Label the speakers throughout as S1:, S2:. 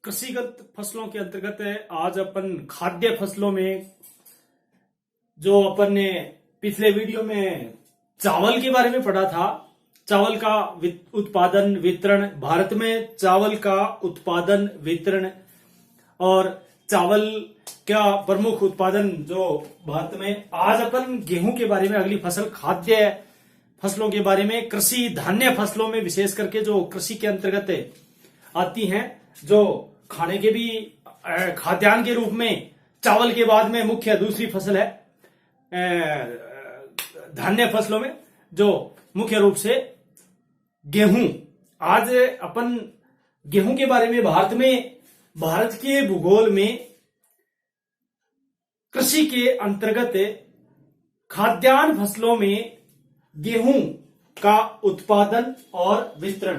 S1: कृषिगत फसलों के अंतर्गत है। आज अपन खाद्य फसलों में जो अपन ने पिछले वीडियो में चावल के बारे में पढ़ा था, चावल का उत्पादन वितरण, भारत में चावल का उत्पादन वितरण और चावल का प्रमुख उत्पादन जो भारत में। आज अपन गेहूं के बारे में, अगली फसल खाद्य फसलों के बारे में, कृषि धान्य फसलों में विशेष करके जो कृषि के अंतर्गत आती हैं, जो खाने के भी खाद्यान्न के रूप में चावल के बाद में मुख्य दूसरी फसल है धान्य फसलों में, जो मुख्य रूप से गेहूं। आज अपन गेहूं के बारे में, भारत के भूगोल में कृषि के अंतर्गत खाद्यान्न फसलों में गेहूं का उत्पादन और वितरण,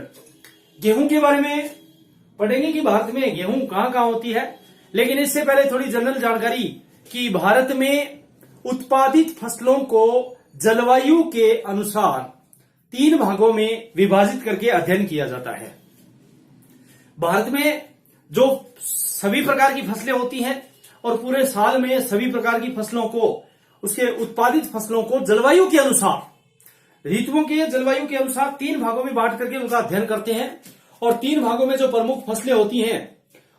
S1: गेहूं के बारे में पढ़ेंगे कि भारत में गेहूं कहां कहां होती है। लेकिन इससे पहले थोड़ी जनरल जानकारी कि भारत में उत्पादित फसलों को जलवायु के अनुसार 3 भागों में विभाजित करके अध्ययन किया जाता है। भारत में जो सभी प्रकार की फसलें होती हैं और पूरे साल में सभी प्रकार की फसलों को, उसके उत्पादित फसलों को जलवायु के अनुसार, ऋतुओं के जलवायु के अनुसार 3 भागों में बांट करके उनका अध्ययन करते हैं। और 3 भागों में जो प्रमुख फसलें होती हैं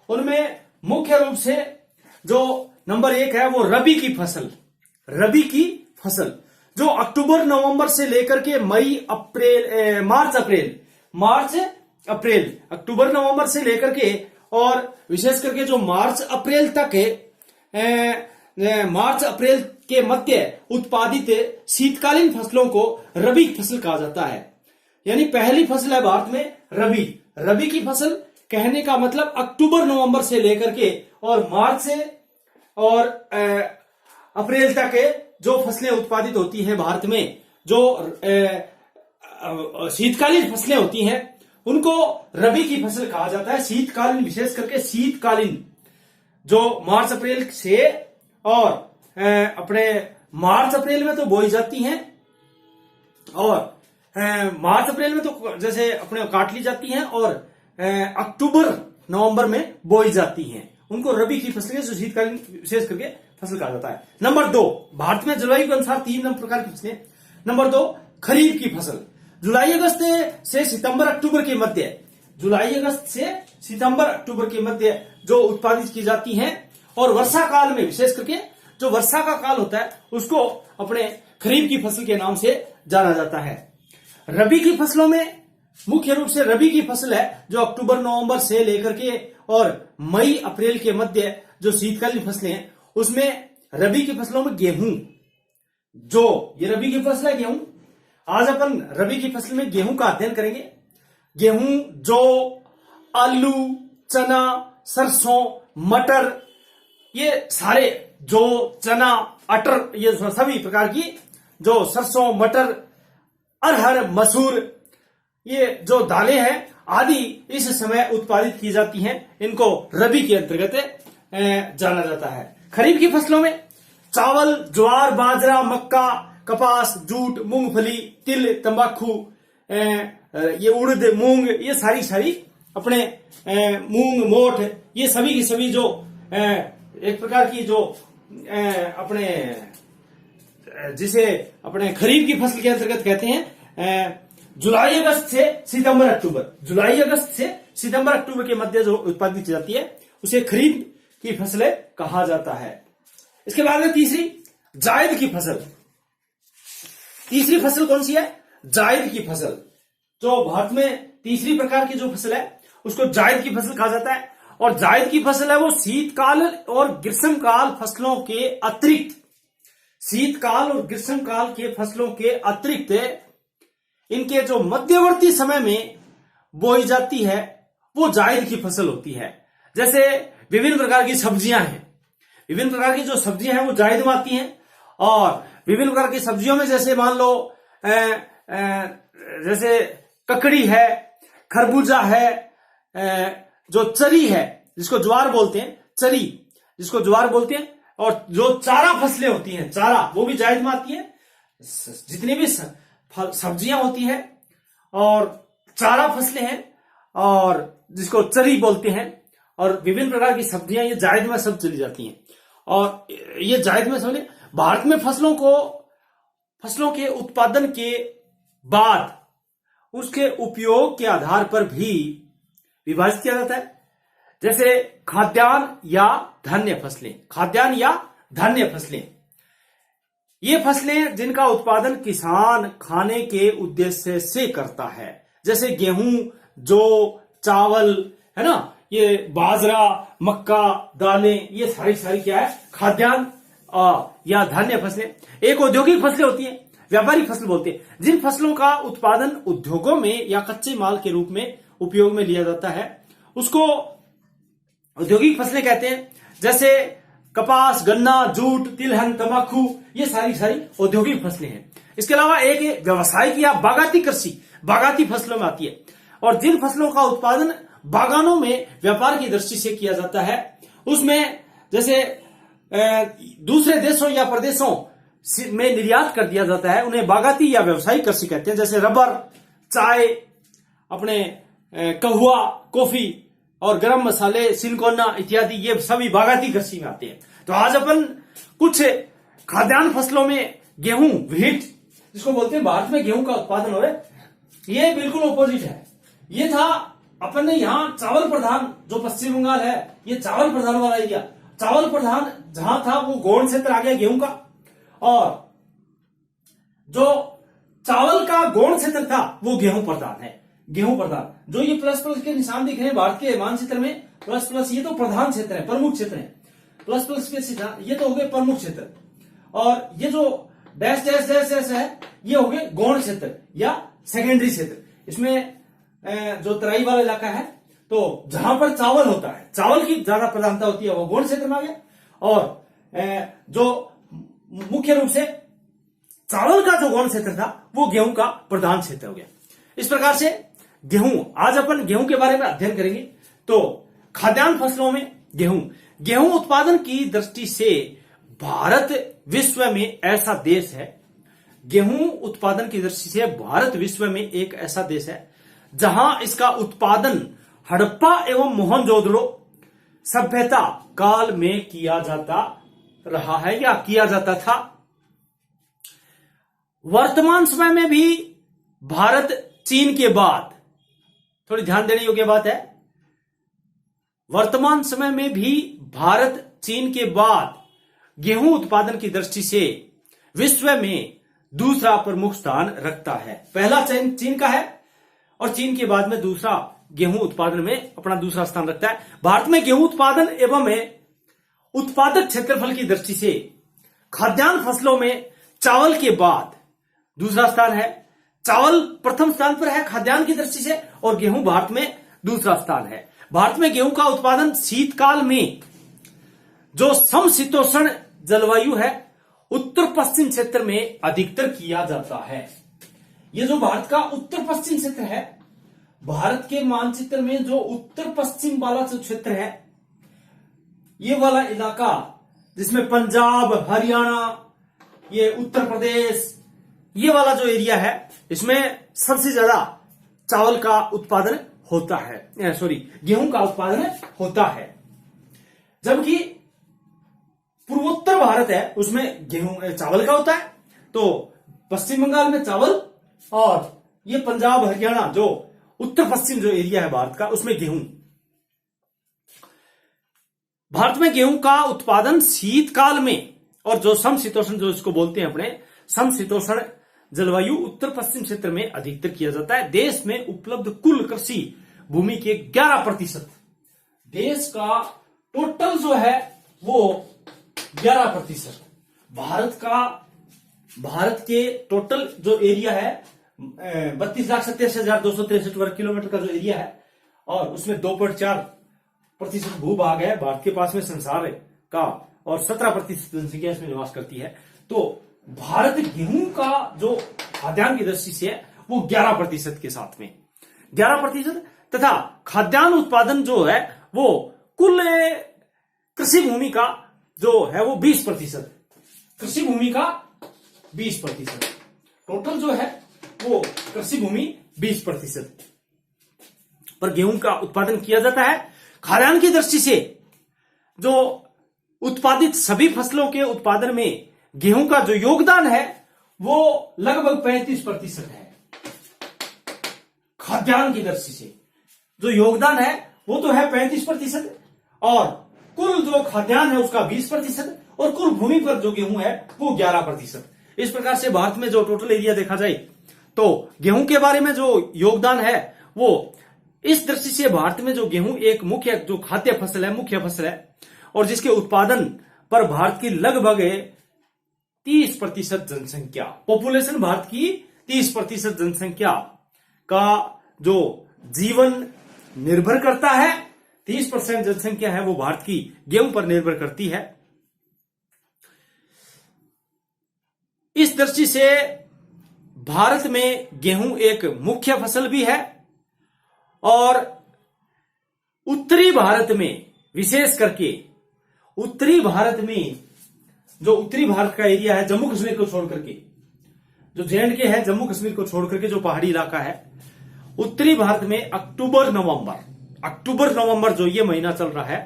S1: उनमें मुख्य रूप से जो नंबर 1 है वो रबी की फसल। रबी की फसल जो अक्टूबर नवंबर से लेकर के अक्टूबर नवंबर से लेकर के और विशेष करके जो मार्च अप्रैल तक मार्च अप्रैल के मध्य उत्पादित शीतकालीन फसलों को रबी फसल कहा जाता है। यानी पहली फसल है भारत में रबी की फसल। कहने का मतलब अक्टूबर नवंबर से लेकर के और मार्च से और अप्रैल तक जो फसलें उत्पादित होती हैं भारत में, जो शीतकालीन फसलें होती हैं उनको रबी की फसल कहा जाता है। शीतकालीन, विशेष करके शीतकालीन जो मार्च अप्रैल से और अपने मार्च अप्रैल में तो बोई जाती हैं और मार्च अप्रैल में तो जैसे अपने काट ली जाती हैं और अक्टूबर नवंबर में बोई जाती हैं, उनको रबी की फसलें, जो शीतकालीन विशेष करके फसल कहा जाता है। नंबर 2, भारत में जलवायु के अनुसार 3 प्रकार की फसलें। नंबर 2, खरीफ की फसल। जुलाई अगस्त से सितंबर अक्टूबर के मध्य जो उत्पादित की जाती हैं और वर्षा काल में, विशेष करके जो वर्षा का काल होता है उसको अपने खरीफ की फसल के नाम से जाना जाता है। रबी की फसलों में मुख्य रूप से रबी की फसल है जो अक्टूबर नवंबर से लेकर के और मई अप्रैल के मध्य जो शीतकालीन फसलें हैं, उसमें रबी की फसलों में गेहूं, जो ये रबी की फसल है गेहूं। आज अपन रबी की फसल में गेहूं का अध्ययन करेंगे। गेहूं, जौ, आलू, चना, सरसों, मटर, ये सारे, जो चना, अटर, ये सभी प्रकार की जो सरसों, मटर, अरहर, मसूर, ये जो दालें हैं आदि इस समय उत्पादित की जाती हैं, इनको रबी के अंतर्गत जाना जाता है। खरीफ की फसलों में चावल, ज्वार, बाजरा, मक्का, कपास, जूट, मूंगफली, तिल, तंबाकू, ये उड़द, मूंग, ये सारी अपने मूंग, मोठ, ये सभी की सभी जो एक प्रकार की जो अपने जिसे अपने खरीफ की फसल के अंतर्गत कहते हैं। जुलाई अगस्त से सितंबर अक्टूबर के मध्य जो उत्पादित की जाती है उसे खरीफ की फसलें कहा जाता है। इसके बाद में तीसरी, जायद की फसल। तीसरी फसल कौन सी है? जायद की फसल। जो भारत में तीसरी प्रकार की जो फसल है उसको जायद की फसल कहा जाता है। और जायद की फसल है वो शीतकाल और ग्रीष्मकाल फसलों के अतिरिक्त, शीतकाल और ग्रीष्मकाल के फसलों के अतिरिक्त इनके जो मध्यवर्ती समय में बोई जाती है वो जायद की फसल होती है। जैसे विभिन्न प्रकार की सब्जियां हैं, विभिन्न प्रकार की जो सब्जियां हैं वो जायद में आती हैं। और विभिन्न प्रकार की सब्जियों में जैसे मान लो जैसे ककड़ी है, खरबूजा है, जो चरी है जिसको ज्वार बोलते हैं, और जो चारा फसलें होती हैं, चारा, वो भी जायद में आती है। जितनी भी सब्जियां होती हैं और चारा फसलें हैं और जिसको चरी बोलते हैं, और विभिन्न प्रकार की सब्जियां ये जायद में सब चली जाती हैं। और ये जायद में समझे भारत में फसलों के उत्पादन के बाद उसके उपयोग के आधार पर भी विभाजित किया जाता है। जैसे खाद्यान्न या धान्य फसलें, ये फसलें जिनका उत्पादन किसान खाने के उद्देश्य से करता है, जैसे गेहूं, जौ, चावल, है ना, ये बाजरा, मक्का, दालें, ये सारी क्या है, खाद्यान्न या धान्य फसलें। एक औद्योगिक फसलें होती हैं, व्यापारिक फसल बोलते हैं, जिन फसलों का उत्पादन उद्योगों में या कच्चे माल के रूप में उपयोग में लिया जाता है उसको औद्योगिक फसलें कहते हैं। जैसे कपास, गन्ना, जूट, तिलहन, तंबाकू, ये सारी औद्योगिक फसलें हैं। इसके अलावा एक व्यवसायिक या बागाती फसलों में आती है। और जिन फसलों का उत्पादन बागानों में व्यापार की दृष्टि से किया जाता है उसमें जैसे दूसरे देशों या प्रदेशों में निर्यात कर दिया जाता है, उन्हें बागाती या व्यवसायिक कृषि कहते हैं। जैसे रबर, चाय, अपने कहवा, कॉफी और गरम मसाले, सिनकोना इत्यादि, ये सभी बागाती कृषि में आते हैं। तो आज अपन कुछ खाद्यान्न फसलों में गेहूं, व्हीट जिसको बोलते हैं, भारत में गेहूं का उत्पादन हो रहा है, ये बिल्कुल ऑपोजिट है। ये था अपन ने यहां चावल प्रधान, जो पश्चिम बंगाल है ये चावल प्रधान वाला एरिया, चावल प्रधान जहां था वो गौण क्षेत्र आ गया गेहूं का। और जो चावल का गौण क्षेत्र था वो गेहूं प्रधान है, जो ये प्लस के निशान दिख रहे हैं भारत के मानचित्र में, प्लस ये तो प्रधान क्षेत्र है, प्रमुख क्षेत्र है। प्लस के ये तो हो गए प्रमुख क्षेत्र, और ये जो डैश डैश डैश डैश है ये हो गए गौण क्षेत्र या सेकेंडरी क्षेत्र। इसमें जो तराई वाला इलाका है, तो जहां पर चावल होता है, चावल की ज्यादा प्रधानता होती है, वो गौण क्षेत्र में आ गया। और जो मुख्य रूप से चावल का जो गौण क्षेत्र था वो गेहूं का प्रधान क्षेत्र हो गया। इस प्रकार से गेहूं, आज अपन गेहूं के बारे में अध्ययन करेंगे। तो खाद्यान्न फसलों में गेहूं उत्पादन की दृष्टि से भारत विश्व में ऐसा देश है, गेहूं उत्पादन की दृष्टि से भारत विश्व में एक ऐसा देश है जहां इसका उत्पादन हड़प्पा एवं मोहनजोदड़ो सभ्यता काल में किया जाता रहा है या किया जाता था। वर्तमान समय में भी भारत चीन के बाद, थोड़ी ध्यान देने योग्य बात है, वर्तमान समय में भी भारत चीन के बाद गेहूं उत्पादन की दृष्टि से विश्व में दूसरा प्रमुख स्थान रखता है। पहला चीन का है और चीन के बाद में दूसरा गेहूं उत्पादन में अपना दूसरा स्थान रखता है। भारत में गेहूं उत्पादन एवं उत्पादक क्षेत्रफल की दृष्टि से खाद्यान्न फसलों में चावल के बाद दूसरा स्थान है। चावल प्रथम स्थान पर है खाद्यान्न की दृष्टि से, और गेहूं भारत में दूसरा स्थान है। भारत में गेहूं का उत्पादन शीतकाल में जो समशीतोष्ण जलवायु है उत्तर पश्चिम क्षेत्र में अधिकतर किया जाता है। ये जो भारत का उत्तर पश्चिम क्षेत्र है, भारत के मानचित्र में जो उत्तर पश्चिम वाला जो क्षेत्र है, ये वाला इलाका जिसमें पंजाब, हरियाणा, ये उत्तर प्रदेश, ये वाला जो एरिया है, इसमें सबसे ज्यादा चावल का उत्पादन होता है, गेहूं का उत्पादन होता है। जबकि पूर्वोत्तर भारत है उसमें गेहूं चावल का होता है। तो पश्चिम बंगाल में चावल, और ये पंजाब, हरियाणा जो उत्तर पश्चिम जो एरिया है भारत का, उसमें गेहूं। भारत में गेहूं का उत्पादन शीतकाल में और जो समशीतोष्ण, जो इसको बोलते हैं अपने समशीतोष्ण जलवायु उत्तर पश्चिम क्षेत्र में अधिकतर किया जाता है। देश में उपलब्ध कुल कृषि भूमि के 11%, देश का टोटल जो है वो 11%, भारत के टोटल जो एरिया है 32,87,263 वर्ग किलोमीटर का जो एरिया है, और उसमें 2.4% भूभाग है भारत के पास में संसार का, और 17% जनसंख्या इसमें निवास करती है। तो भारत गेहूं का जो खाद्यान्न की दृष्टि से है वो 11% के साथ में 11%, तथा खाद्यान्न उत्पादन जो है वो कुल कृषि भूमि का जो है वो 20%, कृषि भूमि का 20%, टोटल जो है वो कृषि भूमि 20% पर गेहूं का उत्पादन किया जाता है। खाद्यान्न की दृष्टि से जो उत्पादित सभी फसलों के उत्पादन में गेहूं का जो योगदान है वो लगभग 35% है। खाद्यान्न की दृष्टि से जो योगदान है वो तो है 35%, और कुल जो खाद्यान्न है उसका 20%, और कुल भूमि पर जो गेहूं है वो 11%। इस प्रकार से भारत में जो टोटल एरिया देखा जाए तो गेहूं के बारे में जो योगदान है वो इस दृष्टि से भारत में जो गेहूं एक मुख्य जो खाद्य फसल है, मुख्य फसल है, और जिसके उत्पादन पर भारत की लगभग 30% जनसंख्या, पॉपुलेशन भारत की 30% जनसंख्या का जो जीवन निर्भर करता है, 30% जनसंख्या है वो भारत की गेहूं पर निर्भर करती है। इस दृष्टि से भारत में गेहूं एक मुख्य फसल भी है, और उत्तरी भारत में, विशेष करके उत्तरी भारत में, जो उत्तरी भारत का एरिया है जम्मू कश्मीर को छोड़ करके, जो J&K है जम्मू कश्मीर को छोड़ करके जो पहाड़ी इलाका है, उत्तरी भारत में अक्टूबर नवंबर जो ये महीना चल रहा है,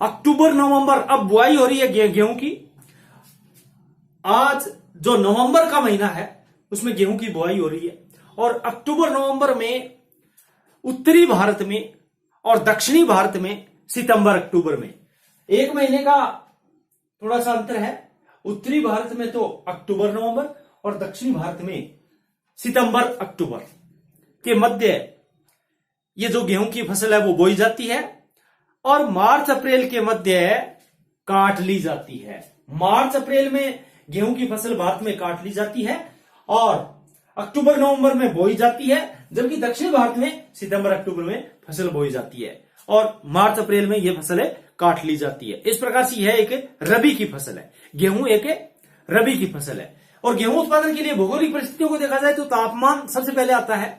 S1: अक्टूबर नवंबर, अब बुआई हो रही है गेहूं की। आज जो नवंबर का महीना है उसमें गेहूं की बुआई हो रही है, और अक्टूबर नवंबर में उत्तरी भारत में और दक्षिणी भारत में सितंबर अक्टूबर में, एक महीने का थोड़ा सा अंतर है। उत्तरी भारत में तो अक्टूबर नवंबर और दक्षिणी भारत में सितंबर अक्टूबर के मध्य ये जो गेहूं की फसल है वो बोई जाती है, और मार्च अप्रैल के मध्य काट ली जाती है। मार्च अप्रैल में गेहूं की फसल भारत में काट ली जाती है, और अक्टूबर नवंबर में बोई जाती है, जबकि दक्षिण भारत में सितंबर अक्टूबर में फसल बोई जाती है, और मार्च अप्रैल में यह फसलें काट ली जाती है। इस प्रकार से यह एक रबी की फसल है, गेहूं एक रबी की फसल है। और गेहूं उत्पादन के लिए भौगोलिक परिस्थितियों को देखा जाए तो तापमान सबसे पहले आता है।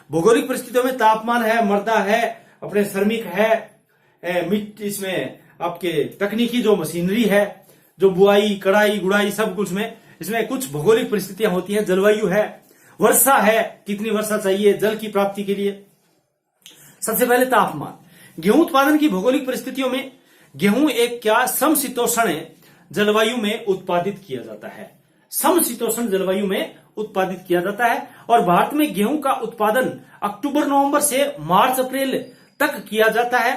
S1: भौगोलिक परिस्थितियों में तापमान है, मृदा है, अपने श्रमिक है, मिट्टी, इसमें आपके तकनीकी जो मशीनरी है, जो बुआई, कढ़ाई, गुड़ाई, सब कुछ में इसमें कुछ भौगोलिक परिस्थितियां होती हैं। जलवायु है, वर्षा है, कितनी वर्षा चाहिए जल की प्राप्ति के लिए। सबसे पहले तापमान। गेहूं उत्पादन की भौगोलिक परिस्थितियों में गेहूं एक क्या समशीतोष्ण जलवायु में उत्पादित किया जाता है। समशीतोष्ण जलवायु में उत्पादित किया जाता है, और भारत में गेहूं का उत्पादन अक्टूबर नवंबर से मार्च अप्रैल तक किया जाता है।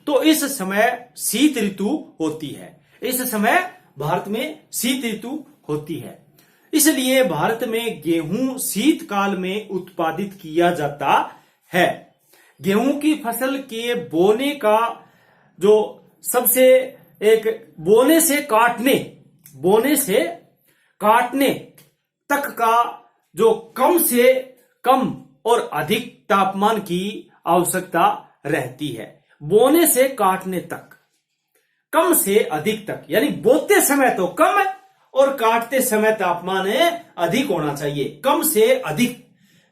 S1: तो इस समय शीत ऋतु होती है, इस समय भारत में शीत ऋतु होती है। इसलिए भारत में गेहूं शीतकाल में उत्पादित किया जाता है। गेहूं की फसल के बोने का जो सबसे एक बोने से काटने तक का जो कम से कम और अधिक तापमान की आवश्यकता रहती है। बोने से काटने तक, कम से अधिक तक, यानी बोते समय तो कम और काटते समय तापमान अधिक होना चाहिए। कम से अधिक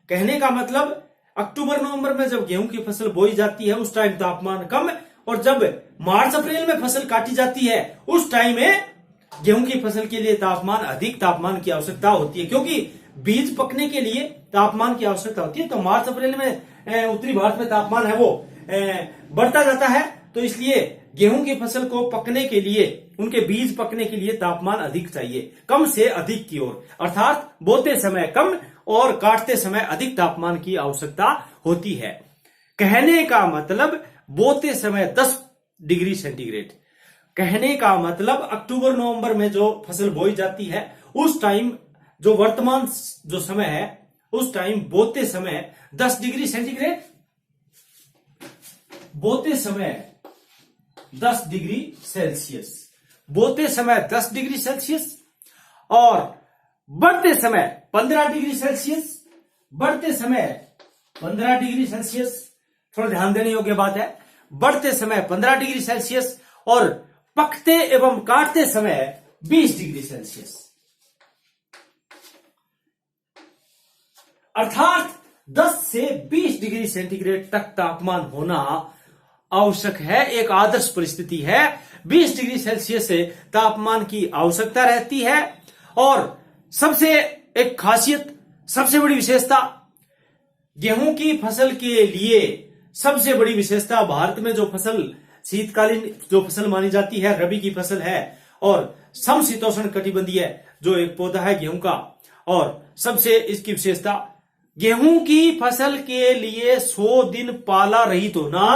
S1: कहने का मतलब अक्टूबर नवंबर में जब गेहूं की फसल बोई जाती है उस टाइम तापमान कम, और जब मार्च अप्रैल में फसल काटी जाती है उस टाइम में गेहूं की फसल के लिए अधिक तापमान की आवश्यकता होती है, क्योंकि बीज पकने के लिए तापमान की आवश्यकता होती है। तो मार्च अप्रैल में उत्तरी भारत में तापमान है वो बढ़ता जाता है, तो इसलिए गेहूं की फसल को पकने के लिए, उनके बीज पकने के लिए तापमान अधिक चाहिए, कम से अधिक की ओर, अर्थात बोते समय कम और काटते समय अधिक तापमान की आवश्यकता होती है। कहने का मतलब बोते समय 10 डिग्री सेंटीग्रेड, कहने का मतलब अक्टूबर नवंबर में जो फसल बोई जाती है उस टाइम, जो वर्तमान जो समय है उस टाइम बोते समय 10 डिग्री सेंटीग्रेड, बोते समय 10 डिग्री सेल्सियस, बोते समय 10 डिग्री सेल्सियस, और बढ़ते समय 15 डिग्री सेल्सियस, बढ़ते समय 15 डिग्री सेल्सियस, थोड़ा ध्यान देने योग्य बात है। बढ़ते समय 15 डिग्री सेल्सियस और पकते एवं काटते समय 20 डिग्री सेल्सियस, अर्थात 10 से 20 डिग्री सेंटीग्रेड तक तापमान होना आवश्यक है। एक आदर्श परिस्थिति है, 20 डिग्री सेल्सियस से तापमान की आवश्यकता रहती है। और सबसे एक खासियत, सबसे बड़ी विशेषता, गेहूं की फसल के लिए सबसे बड़ी विशेषता भारत में जो फसल शीतकालीन जो फसल मानी जाती है रबी की फसल है, और समशीतोष्ण कटिबंधीय जो एक पौधा है गेहूं का। और सबसे इसकी विशेषता, गेहूं की फसल के लिए 100 दिन पाला रहित होना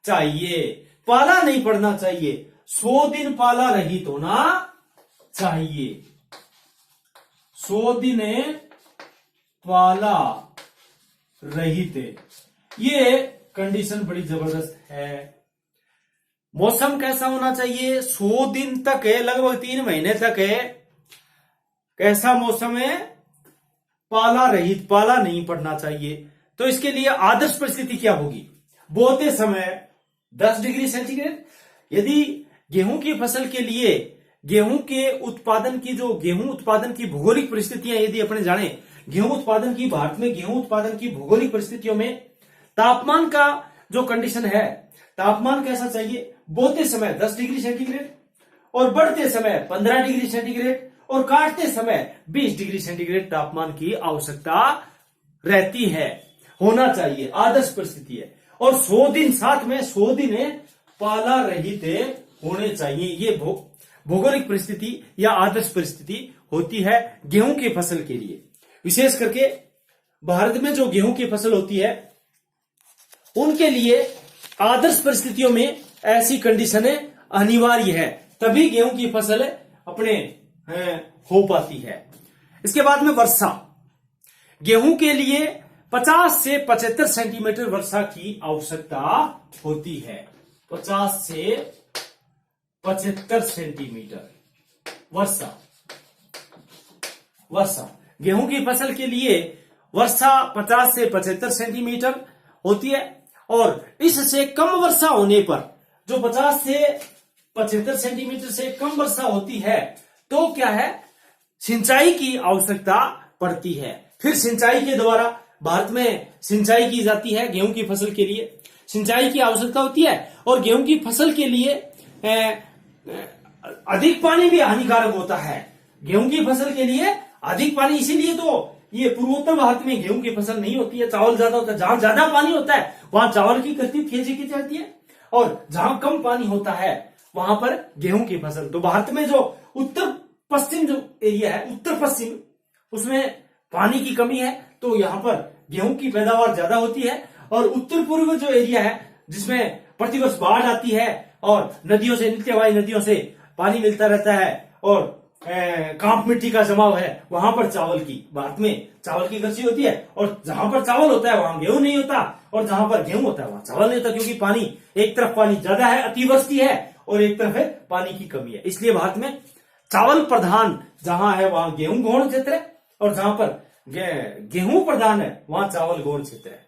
S1: चाहिए। पाला नहीं पड़ना चाहिए, 100 दिन पाला रहित होना चाहिए। 100 दिन पाला रहित, ये कंडीशन बड़ी जबरदस्त है। मौसम कैसा होना चाहिए? 100 दिन तक है, लगभग 3 महीने तक है। कैसा मौसम है? पाला रहित, पाला नहीं पड़ना चाहिए। तो इसके लिए आदर्श परिस्थिति क्या होगी? बोते समय 10 डिग्री सेंटीग्रेड। यदि गेहूं की फसल के लिए गेहूं के उत्पादन की जो गेहूं उत्पादन की भौगोलिक परिस्थितियां यदि अपने जाने, गेहूं उत्पादन की भारत में गेहूं उत्पादन की भौगोलिक परिस्थितियों में तापमान का जो कंडीशन है, तापमान कैसा चाहिए? बोते समय 10 डिग्री सेंटीग्रेड और बढ़ते समय 15 डिग्री सेंटीग्रेड और काटते समय 20 डिग्री सेंटीग्रेड तापमान की आवश्यकता रहती है, होना चाहिए, आदर्श परिस्थिति है। और 100 दिन, साथ में 100 दिन पाला रहित होने चाहिए। ये भौगोलिक परिस्थिति या आदर्श परिस्थिति होती है गेहूं की फसल के लिए। विशेष करके भारत में जो गेहूं की फसल होती है उनके लिए आदर्श परिस्थितियों में ऐसी कंडीशनें अनिवार्य है, तभी गेहूं की फसल अपने हो पाती है। इसके बाद में वर्षा, गेहूं के लिए 50 से 75 सेंटीमीटर वर्षा की आवश्यकता होती है। 50 से 75 सेंटीमीटर वर्षा। गेहूं की फसल के लिए वर्षा 50 से 75 सेंटीमीटर होती है। और इससे कम वर्षा होने पर, जो 50 से 75 सेंटीमीटर से कम वर्षा होती है, तो क्या है, सिंचाई की आवश्यकता पड़ती है। फिर सिंचाई के द्वारा भारत में सिंचाई की जाती है। गेहूं की फसल के लिए सिंचाई की आवश्यकता होती है। और गेहूं की फसल के लिए अधिक पानी भी हानिकारक होता है। गेहूं की फसल के लिए अधिक पानी, इसीलिए तो ये पूर्वोत्तर भारत में गेहूं की फसल नहीं होती है, चावल ज्यादा होता है। जहां ज्यादा पानी होता है वहां चावल की खेती की जाती है, और जहां कम पानी होता है वहां पर गेहूं की फसल। तो भारत में जो उत्तर पश्चिम जो एरिया है, उत्तर पश्चिम, उसमें पानी की कमी है, तो यहां पर गेहूं की पैदावार ज्यादा होती है। और उत्तर पूर्व जो एरिया है, जिसमें प्रतिवर्ष बाढ़ आती है और नदियों से, नित्यवाही नदियों से पानी मिलता रहता है और कांप मिट्टी का जमाव है, वहां पर भारत में चावल की कृषि होती है। और जहां पर चावल होता है वहां गेहूं नहीं होता, और जहां पर गेहूं होता है वहां चावल नहीं होता, क्योंकि पानी, एक तरफ पानी ज्यादा है, अतिवृष्टि है, और एक तरफ है पानी की कमी है। इसलिए भारत में चावल प्रधान जहां है वहां गेहूं गौण क्षेत्र है, और जहां पर गेहूं प्रधान है वहां चावल गौण क्षेत्र है।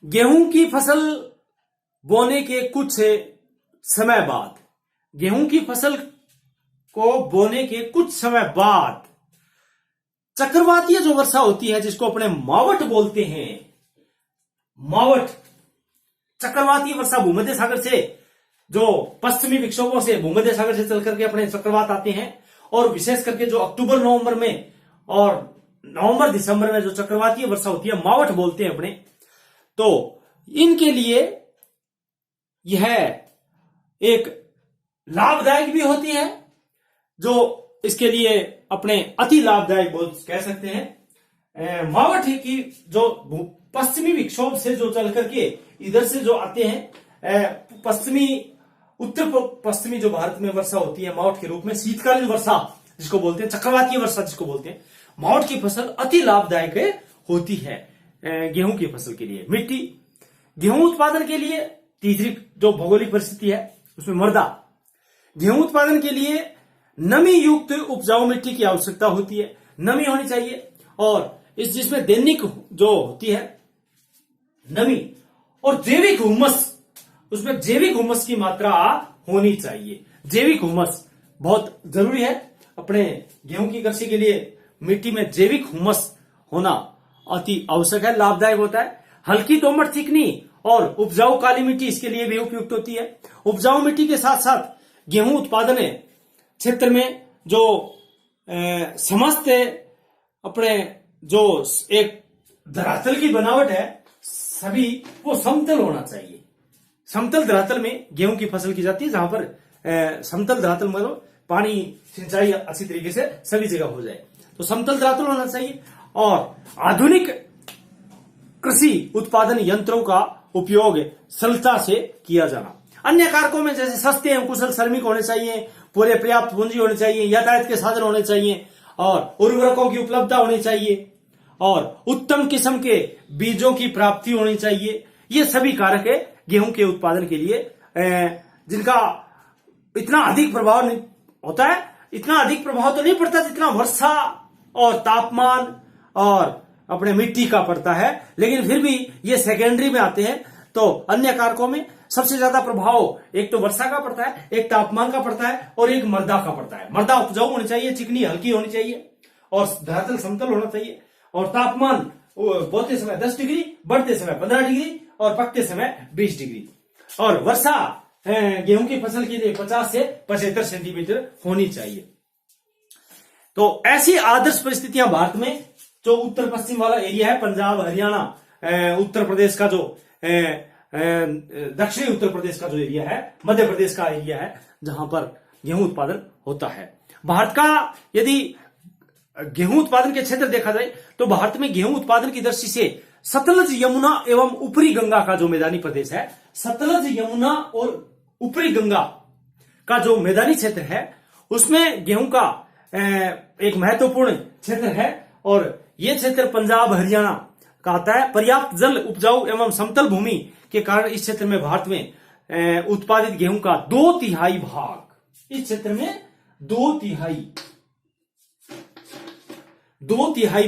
S1: गेहूं की फसल बोने के कुछ समय बाद, गेहूं की फसल को बोने के कुछ समय बाद चक्रवातीय जो वर्षा होती है, जिसको अपने मावट बोलते हैं, मावट, चक्रवातीय वर्षा, भूमध्य सागर से जो पश्चिमी विक्षोभों से भूमध्य सागर से चल करके अपने चक्रवात आते हैं, और विशेष करके जो अक्टूबर नवंबर में और नवंबर दिसंबर में जो चक्रवातीय वर्षा होती है, मावट बोलते हैं अपने। तो इनके लिए यह एक लाभदायक भी होती है, जो इसके लिए अपने अति लाभदायक कह सकते हैं। मावट की जो पश्चिमी विक्षोभ से जो चल करके इधर से जो आते हैं, उत्तर पश्चिमी जो भारत में वर्षा होती है मावट के रूप में, शीतकालीन वर्षा जिसको बोलते हैं, चक्रवातीय वर्षा जिसको बोलते हैं, मावट की फसल अति लाभदायक होती है गेहूं की फसल के लिए। मिट्टी, गेहूं उत्पादन के लिए तीसरी जो भौगोलिक परिस्थिति है उसमें मृदा, गेहूं उत्पादन के लिए नमी युक्त उपजाऊ मिट्टी की आवश्यकता होती है, नमी होनी चाहिए। और इस जिसमें दैनिक जो होती है नमी, और जैविक हुमस, उसमें जैविक हुमस की मात्रा होनी चाहिए। जैविक हुमस बहुत जरूरी है अपने गेहूं की कृषि के लिए। मिट्टी में जैविक हुमस होना अति आवश्यक है, लाभदायक होता है। हल्की दोमट, चिकनी और उपजाऊ काली मिट्टी इसके लिए भी उपयुक्त होती है। उपजाऊ मिट्टी के साथ साथ गेहूं उत्पादन क्षेत्र में जो समस्त अपने जो एक धरातल की बनावट है सभी वो समतल होना चाहिए। समतल धरातल में गेहूं की फसल की जाती है, जहां पर समतल धरातल मतलब पानी सिंचाई अच्छी तरीके से सभी जगह हो जाए, तो समतल धरातल होना चाहिए। और आधुनिक कृषि उत्पादन यंत्रों का उपयोग सरलता से किया जाना। अन्य कारकों में जैसे सस्ते एवं कुशल श्रमिक होने चाहिए, पूरे पर्याप्त पूंजी होनी चाहिए, यातायात के साधन होने चाहिए, और उर्वरकों की उपलब्धता होनी चाहिए, और उत्तम किस्म के बीजों की प्राप्ति होनी चाहिए। ये सभी कारक है गेहूं के उत्पादन के लिए, जिनका इतना अधिक प्रभाव नहीं होता है। इतना अधिक प्रभाव तो नहीं पड़ता जितना वर्षा और तापमान और अपने मिट्टी का पड़ता है, लेकिन फिर भी ये सेकेंडरी में आते हैं। तो अन्य कारकों में सबसे ज्यादा प्रभाव एक तो वर्षा का पड़ता है, एक तापमान का पड़ता है, और एक मृदा का पड़ता है। मृदा उपजाऊ होनी चाहिए, चिकनी हल्की होनी चाहिए, और धरातल समतल होना चाहिए, और तापमान बोते समय 10 डिग्री, बढ़ते समय 15 डिग्री, और पकते समय 20 डिग्री। और वर्षा गेहूं की फसल के लिए 50 से 75 सेंटीमीटर होनी चाहिए। तो ऐसी आदर्श परिस्थितियां भारत में, जो उत्तर पश्चिम वाला एरिया है, पंजाब, हरियाणा, उत्तर प्रदेश का जो दक्षिणी उत्तर प्रदेश का जो एरिया है, मध्य प्रदेश का एरिया है, जहां पर गेहूं उत्पादन होता है। भारत का यदि गेहूं उत्पादन के क्षेत्र देखा जाए तो भारत में गेहूं उत्पादन की दृष्टि से सतलज, यमुना एवं ऊपरी गंगा का जो मैदानी प्रदेश है, सतलज, यमुना और ऊपरी गंगा का जो मैदानी क्षेत्र है, उसमें गेहूं का एक महत्वपूर्ण क्षेत्र है। और यह क्षेत्र पंजाब, हरियाणा का आता है। पर्याप्त जल, उपजाऊ एवं समतल भूमि के कारण इस क्षेत्र में भारत में उत्पादित गेहूं का 2/3 भाग, इस क्षेत्र में 2/3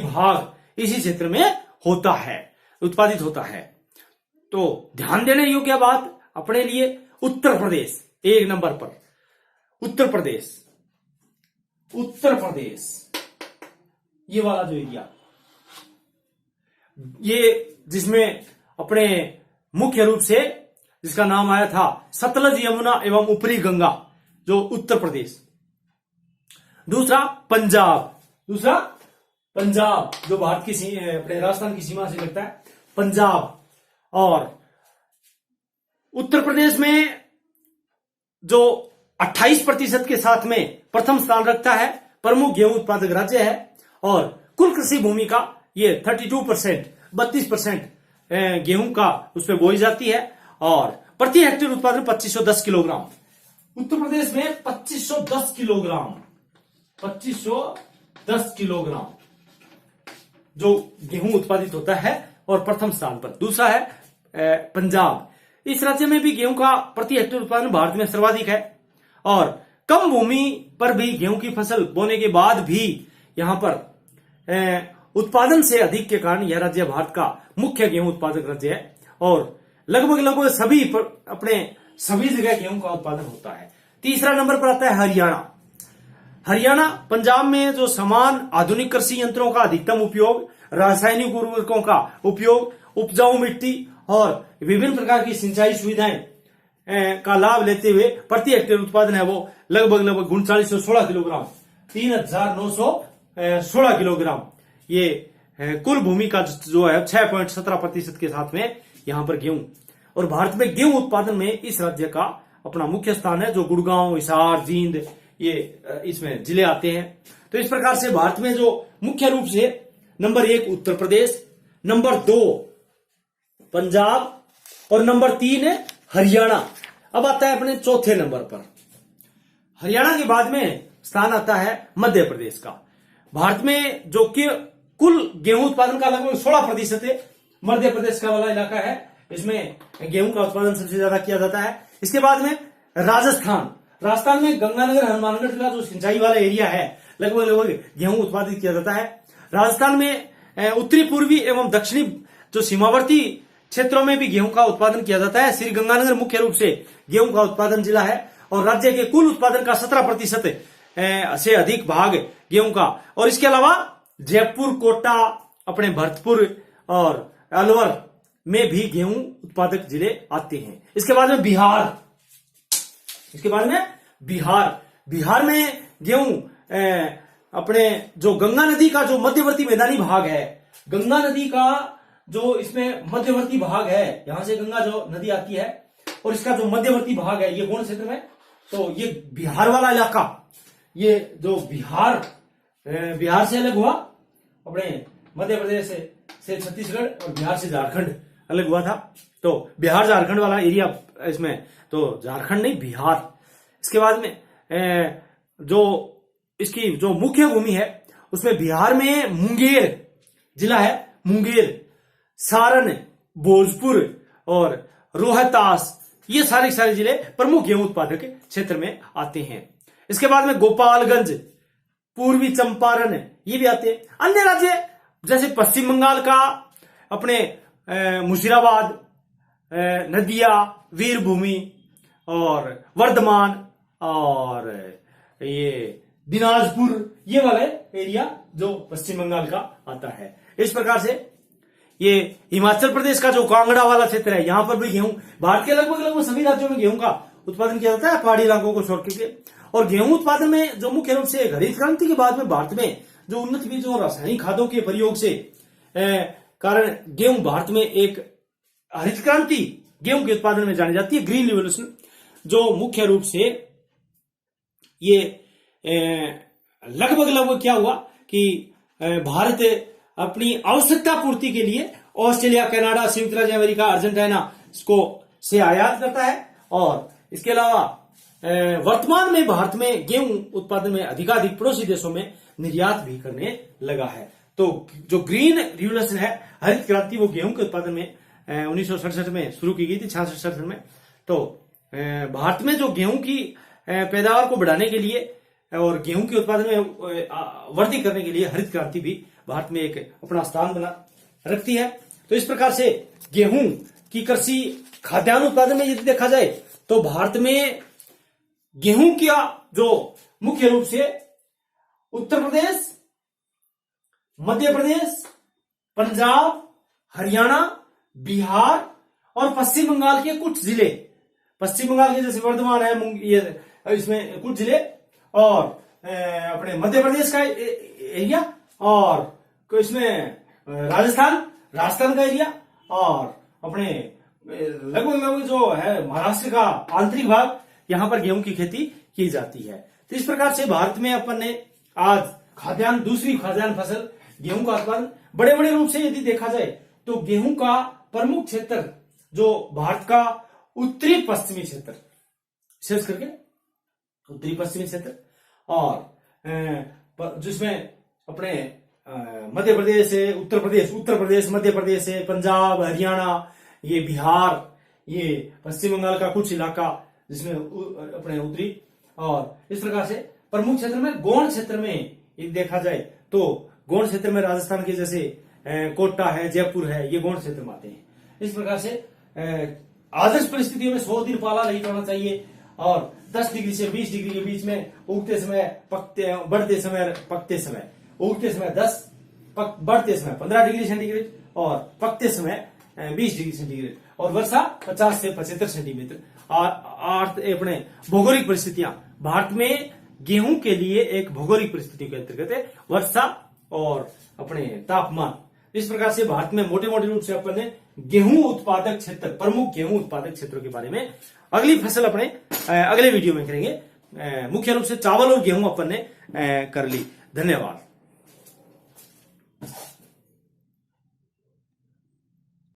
S1: भाग इसी क्षेत्र में होता है, उत्पादित होता है। तो ध्यान देने योग्य बात अपने लिए उत्तर प्रदेश एक नंबर पर। उत्तर प्रदेश ये वाला जो एरिया, ये जिसमें अपने मुख्य रूप से जिसका नाम आया था सतलज, यमुना एवं ऊपरी गंगा, जो उत्तर प्रदेश। दूसरा पंजाब जो भारत की अपने राजस्थान की सीमा से लगता है, पंजाब। और उत्तर प्रदेश में जो 28% के साथ में प्रथम स्थान रखता है, प्रमुख गेहूं उत्पादक राज्य है। और कुल कृषि भूमि का ये 32% गेहूं का उसमें बोई जाती है, और प्रति हेक्टेयर उत्पादन 2510 किलोग्राम। उत्तर प्रदेश में 2510 किलोग्राम जो गेहूं उत्पादित होता है, और प्रथम स्थान पर। दूसरा है पंजाब। इस राज्य में भी गेहूं का प्रति हेक्टेयर उत्पादन भारत में सर्वाधिक है, और कम भूमि पर भी गेहूं की फसल बोने के बाद भी यहां पर उत्पादन से अधिक के कारण यह राज्य भारत का मुख्य गेहूं उत्पादक राज्य है, और लगभग सभी अपने सभी जगह गेहूं का उत्पादन होता है। तीसरा नंबर पर आता है हरियाणा। पंजाब में जो समान आधुनिक कृषि यंत्रों का अधिकतम उपयोग, रासायनिक उर्वरकों का उपयोग, उपजाऊ मिट्टी और विभिन्न प्रकार की सिंचाई सुविधाएं का लाभ लेते हुए प्रति हेक्टेयर उत्पादन है वो लगभग 3916 किलोग्राम, 3916 किलोग्राम। ये कुल भूमि का जो है 6.17% के साथ में यहां पर गेहूं। और भारत में गेहूं उत्पादन में इस राज्य का अपना मुख्य स्थान है, जो गुड़गांव, हिसार, जींद, ये इसमें जिले आते हैं। तो इस प्रकार से भारत में जो मुख्य रूप से नंबर 1 उत्तर प्रदेश, नंबर 2 पंजाब, और नंबर 3 है हरियाणा। अब आता है अपने चौथे नंबर पर। हरियाणा के बाद में स्थान आता है मध्य प्रदेश का। भारत में जो कि कुल गेहूं उत्पादन का लगभग 16% है, मध्य प्रदेश का वाला इलाका है, इसमें गेहूं का उत्पादन सबसे ज्यादा किया जाता है। इसके बाद में राजस्थान में गंगानगर, हनुमानगढ़ का जो सिंचाई वाला एरिया है, लगभग गेहूं उत्पादित किया जाता है। राजस्थान में उत्तरी, पूर्वी एवं दक्षिणी जो सीमावर्ती क्षेत्रों में भी गेहूं का उत्पादन किया जाता है। श्री गंगानगर मुख्य रूप से गेहूं का उत्पादन जिला है, और राज्य के कुल उत्पादन का 17% से अधिक भाग गेहूं का। और इसके अलावा जयपुर, कोटा, अपने भरतपुर और अलवर में भी गेहूं उत्पादक जिले आते हैं। इसके बाद में बिहार में गेहूं अपने जो गंगा नदी का जो मध्यवर्ती मैदानी भाग है, गंगा नदी का जो इसमें मध्यवर्ती भाग है, यहां से गंगा जो नदी आती है और इसका जो मध्यवर्ती भाग है ये गौण क्षेत्र में, तो ये बिहार वाला इलाका, ये जो बिहार से अलग हुआ, अपने मध्य प्रदेश से छत्तीसगढ़ और बिहार से झारखंड अलग हुआ था। तो बिहार झारखंड वाला एरिया इसमें, तो झारखंड नहीं बिहार। इसके बाद में जो इसकी जो मुख्य भूमि है उसमें बिहार में मुंगेर जिला है, मुंगेर, सारण, भोजपुर और रोहतास, ये सारे जिले प्रमुख गेहूं उत्पादक क्षेत्र में आते हैं। इसके बाद में गोपालगंज, पूर्वी चंपारण ये भी आते हैं। अन्य राज्य जैसे पश्चिम बंगाल का अपने मुशीराबाद, नदिया, वीरभूमि और वर्धमान और ये दिनाजपुर, ये वाले एरिया जो पश्चिम बंगाल का आता है। इस प्रकार से ये हिमाचल प्रदेश का जो कांगड़ा वाला क्षेत्र है, यहां पर भी गेहूं, भारत के लगभग सभी राज्यों में गेहूं का उत्पादन किया जाता है पहाड़ी इलाकों को छोड़ के। और गेहूं उत्पादन में जो मुख्य रूप से हरित क्रांति के बाद में भारत में जो उन्नत बीजों और रासायनिक खादों के प्रयोग से कारण गेहूं भारत में एक हरित क्रांति गेहूं के उत्पादन में जानी जाती है, ग्रीन रिवोल्यूशन, जो मुख्य रूप से ये लगभग क्या हुआ कि भारत अपनी आवश्यकता पूर्ति के लिए ऑस्ट्रेलिया, कनाडा, संयुक्त राज्य अमेरिका, अर्जेंटीना इसको से आयात करता है। और इसके अलावा वर्तमान में भारत में गेहूं उत्पादन में अधिकाधिक पड़ोसी देशों में निर्यात भी करने लगा है। तो जो ग्रीन रिवोल्यूशन है, हरित क्रांति, वो गेहूं के उत्पादन में 1967 में शुरू की गई थी, 66 में। तो भारत में जो गेहूं की पैदावार को बढ़ाने के लिए और गेहूं के उत्पादन में वृद्धि करने के लिए हरित क्रांति भी भारत में एक अपना स्थान बना रखती है। तो इस प्रकार से गेहूं की कृषि खाद्यान्न उत्पादन में यदि देखा जाए तो भारत में गेहूं का जो मुख्य रूप से उत्तर प्रदेश, मध्य प्रदेश, पंजाब, हरियाणा, बिहार और पश्चिम बंगाल के कुछ जिले, पश्चिम बंगाल के जैसे वर्धमान है, ये इसमें कुछ जिले, और अपने मध्य प्रदेश का एरिया, और इसमें राजस्थान का एरिया, और अपने लगभग जो है महाराष्ट्र का आंतरिक भाग, यहां पर गेहूं की खेती की जाती है। तो इस प्रकार से भारत में अपन ने आज खाद्यान्न, दूसरी खाद्यान्न फसल गेहूं का उत्पादन बड़े रूप से यदि देखा जाए तो गेहूं का प्रमुख क्षेत्र जो भारत का उत्तरी पश्चिमी क्षेत्र, विशेष करके उत्तरी पश्चिमी क्षेत्र, और जिसमें अपने मध्य प्रदेश है, उत्तर प्रदेश, मध्य प्रदेश है, पंजाब, हरियाणा, ये बिहार, ये पश्चिम बंगाल का कुछ इलाका जिसमें अपने उत्तरी, और इस प्रकार से प्रमुख क्षेत्र में गौण क्षेत्र में यदि देखा जाए तो गौण क्षेत्र में राजस्थान के जैसे कोटा है, जयपुर है, ये गौण क्षेत्र में आते हैं। इस प्रकार से आदर्श परिस्थितियों में 100 दिन पाला नहीं होना चाहिए, और 10 डिग्री से 20 डिग्री के बीच में उगते समय, बढ़ते समय, पकते समय, उगते समय 10, बढ़ते समय 15 डिग्री सेंटीग्रेड और पकते समय 20 डिग्री सेंटीग्रेड, और वर्षा 50 से 75 सेंटीमीटर। अपने भौगोलिक परिस्थितियां भारत में गेहूं के लिए एक भौगोलिक परिस्थिति के अंतर्गत है, वर्षा और अपने तापमान। इस प्रकार से भारत में मोटे रूप से अपन ने गेहूं उत्पादक क्षेत्र, प्रमुख गेहूं उत्पादक क्षेत्रों के बारे में अगली फसल अपने अगले वीडियो में करेंगे। मुख्य रूप से चावल और गेहूं अपन ने कर ली। धन्यवाद।